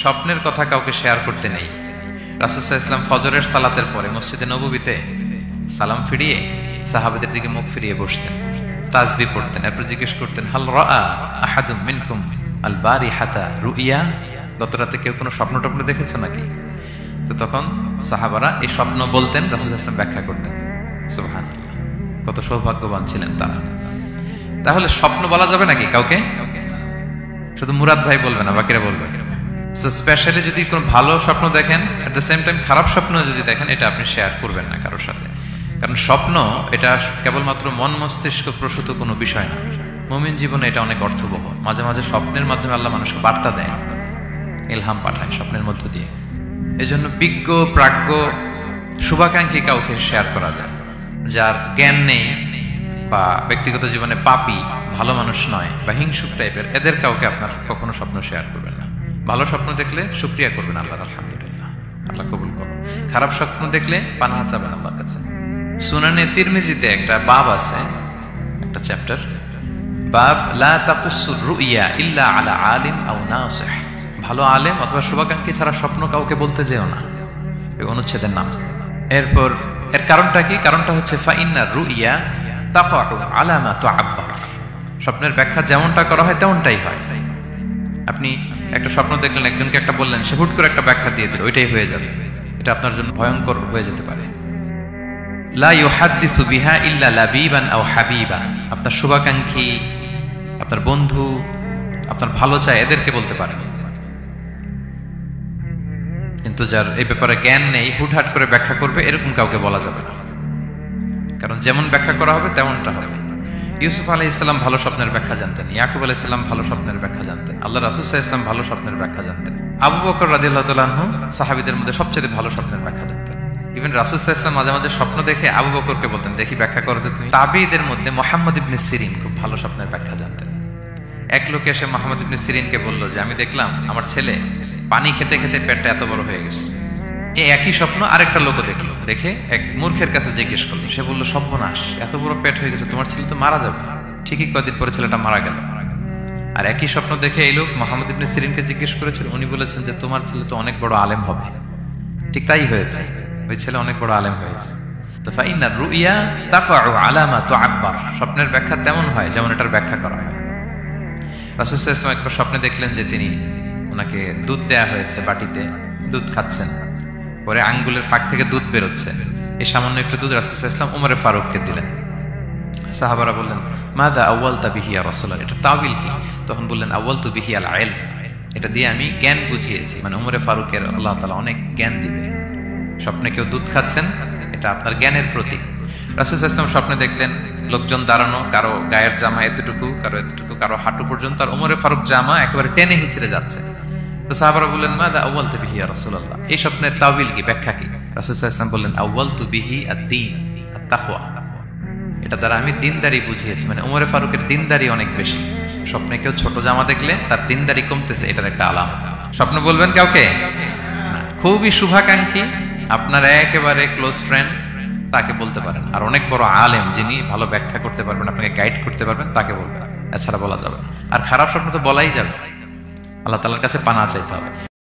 স্বপ্নের কথা কাউকে শেয়ার করতে নেই। রাসূল সাল্লাল্লাহু আলাইহি ওয়াসাল্লাম ফজরের সালাতের পরে মসজিদে নববীতে সালাম ফিরিয়ে সাহাবাদের দিকে মুখ ফিরিয়ে বসতেন, তাসবিহ পড়তেন, এরপর জিজ্ঞেস করতেন, হাল রাআ আহাদুম মিনকুম আল বারিহাতা রুইয়া, গত রাতে কেউ কোনো স্বপ্ন টপ্ন দেখেছে নাকি? তো তখন সাহাবারা এই স্বপ্ন বলতেন, রাসূল সাল্লাল্লাহু আলাইহি ওয়াসাল্লাম ব্যাখ্যা করতেন। সুবহানাল্লাহ, কত সৌভাগ্যবান ছিলেন তারা। তাহলে স্বপ্ন বলা যাবে নাকি কাউকে? শুধু মুরাদ ভাই বলবে না, বাকিরা বলবে। সো স্পেশালি যদি কোনো ভালো স্বপ্ন দেখেন, এট দ্য সেম টাইম খারাপ স্বপ্ন যদি দেখেন, এটা আপনি শেয়ার করবেন না কারোর সাথে। কারণ স্বপ্ন এটা কেবলমাত্র মন মস্তিষ্ক প্রসূত কোনো বিষয় না। মুমিন জীবনে এটা অনেক অর্থবহ। মাঝে মাঝে স্বপ্নের মাধ্যমে আল্লাহ মানুষকে বার্তা দেয়, ইলহাম পাঠায় স্বপ্নের মধ্য দিয়ে। এজন্য বিজ্ঞ প্রাজ্ঞ শুভাকাঙ্ক্ষী কাউকে শেয়ার করা যায়। যার জ্ঞান নেই বা ব্যক্তিগত জীবনে পাপী, ভালো মানুষ নয় বা হিংসুক টাইপের, এদের কাউকে আপনার কখনো স্বপ্ন শেয়ার করবেন না। ভালো স্বপ্ন দেখলে শুকরিয়া করবেন আল্লাহর, আলহামদুলিল্লাহ, আল্লাহ কবুল করুন। খারাপ স্বপ্ন দেখলে পানাহা চাবেন আল্লাহর কাছে। সুনানে তিরমিজিতে একটা বাব আছে, একটা চ্যাপ্টার, বাব লা তাকুসুর রুইয়া ইল্লা আলা আলিম আও নাসিহ। ভালো আলেম অথবা শুভাকাঙ্ক্ষী ছাড়া স্বপ্ন কাউকে বলতে যেও না, এই অনুচ্ছেদের নাম। এরপর এর কারণটা কি? কারণটা হচ্ছে ফাইন্নার রুইয়া তাকাউ আলা মা তুআব্বার। স্বপ্নের ব্যাখ্যা যেমনটা করা হয় তেমনটাই হয়। আপনি একটা স্বপ্ন দেখলেন, একজনকে একটা বললেন, সে হুট করে একটা ব্যাখ্যা দিয়ে দিল, ওইটাই হয়ে যাবে। এটা আপনার জন্য ভয়ঙ্কর হয়ে যেতে পারে। লা ইউহাদ্দিসু বিহা ইল্লা লাবিবান আও হাবিবা। আপনার শুভাকাঙ্ক্ষী, আপনার বন্ধু, আপনার ভালো চায়, এদেরকে বলতে পারেন। কিন্তু যার এই ব্যাপারে জ্ঞান নেই, হুটহাট করে ব্যাখ্যা করবে, এরকম কাউকে বলা যাবে না। কারণ যেমন ব্যাখ্যা করা হবে তেমনটা হবে। ইউসুফ আলাইহিস সালাম ভালো স্বপ্নের ব্যাখ্যা জানতেন, ইয়াকুব আলাইহিস সালাম ভালো স্বপ্নের ব্যাখ্যা জানতেন, আল্লাহ রাসূল সাল্লাল্লাহু আলাইহি ওয়াসাল্লাম ভালো স্বপ্নের ব্যাখ্যা জানতেন, আবু বকর রাদিয়াল্লাহু তাআলা আনহু সাহাবীদের মধ্যে সবচেয়ে ভালো স্বপ্নের ব্যাখ্যা জানতেন। ইভেন রাসূল সাল্লাল্লাহু আলাইহি ওয়াসাল্লাম মাঝে মাঝে স্বপ্ন দেখে আবু বকরকে বলতেন, দেখি ব্যাখ্যা করো তো তুমি। তাবিঈদের মধ্যে মুহাম্মদ ইবনে সিরিন খুব ভালো স্বপ্নের ব্যাখ্যা জানতেন। এক লোক এসে মুহাম্মদ ইবনে সিরিনকে বলল যে আমি দেখলাম আমার ছেলে পানি খেতে খেতে পেটটা এত বড় হয়ে গেছে। এই একই স্বপ্ন আরেকটা লোকও দেখলো, দেখে এক মূর্খের কাছে জিজ্ঞেস করলো। সে বলল, সর্বনাশ, এত বড় পেট হয়ে গেছে, তোমার ছেলে তো মারা যাবে। ঠিকই কয়েকদিন পরে ছেলেটা মারা গেল। আর একই স্বপ্ন দেখে এই লোক মুহাম্মদ ইবনে সিরিনকে জিজ্ঞেস করেছিল, উনি বলেছেন যে তোমার ছেলে তো অনেক বড় আলেম হবে। ঠিক তাই হয়েছে, ওই ছেলে অনেক বড় আলেম হয়েছে। তো ফাইন্না রুইয়া তাকাউ আলা মা তুআব্বার। স্বপ্নের ব্যাখ্যা তেমন হয় যেমন এটার ব্যাখ্যা করা হয়। রাসূল সাল্লাল্লাহু আলাইহি ওয়াসাল্লাম একবার স্বপ্নে দেখলেন যে তিনি, ওনাকে দুধ দেয়া হয়েছে, বাটিতে দুধ খাচ্ছেন, পরে আঙ্গুলের ফাঁক থেকে দুধ বেরোচ্ছে। এই সামান্য একটু দুধ রাসূল সাল্লাল্লাহু আলাইহি ওয়াসাল্লাম উমরে ফারুককে দিলেন। সাহাবারা বললেন, মাযা আউয়ালতা বিহি ইয়া রাসূলুল্লাহ, এটা তাওয়িল কি? তখন বললেন, আউয়ালতু বিহি আল ইলম, এটা দিয়ে আমি জ্ঞান বুঝিয়েছি। মানে উমরে ফারুকের আল্লাহ তাআলা অনেক জ্ঞান দিবে। স্বপ্নে কেউ দুধ খাচ্ছেন, এটা আপনার জ্ঞানের প্রতীক। রাসূল সাল্লাল্লাহু আলাইহি ওয়াসাল্লাম স্বপ্নে দেখলেন লোকজন দাঁড়ানো, কারো গায়ের জামা এতটুকু, কারো এতটুকু, কারো হাঁটু পর্যন্ত, আর উমরে ফারুক জামা একেবারে টেনে হিচড়ে যাচ্ছে। তো সাহাবারা বললেন, মাযা আউয়ালতা বিহি ইয়া রাসূলুল্লাহ, এই স্বপ্নের তাওয়িল কি, ব্যাখ্যা কি? রাসূল সাল্লাল্লাহু আলাইহি ওয়াসাল্লাম বললেন, আউয়ালতু বিহি আদ-দীন আত-তাকওয়া, এটা দ্বারা আমি দিনদারি বুঝিয়েছি। মানে উমরে ফারুকের দিনদারি অনেক বেশি। স্বপ্নে কেউ ছোট জামা দেখলে তার দিনদারি কমতেছে, এটার একটা আলামত। স্বপ্ন বলবেন কাউকে? খুবই শুভাকাঙ্ক্ষী, আপনার একেবারে ক্লোজ ফ্রেন্ড, তাকে বলতে পারেন। আর অনেক বড় আলেম, যিনি ভালো ব্যাখ্যা করতে পারবেন, আপনাকে গাইড করতে পারবেন, তাকে বলবেন। এছাড়া বলা যাবে। আর খারাপ স্বপ্ন তো বলাই যাবে, আল্লাহ তাআলার কাছে পানাহ চাইতে হবে।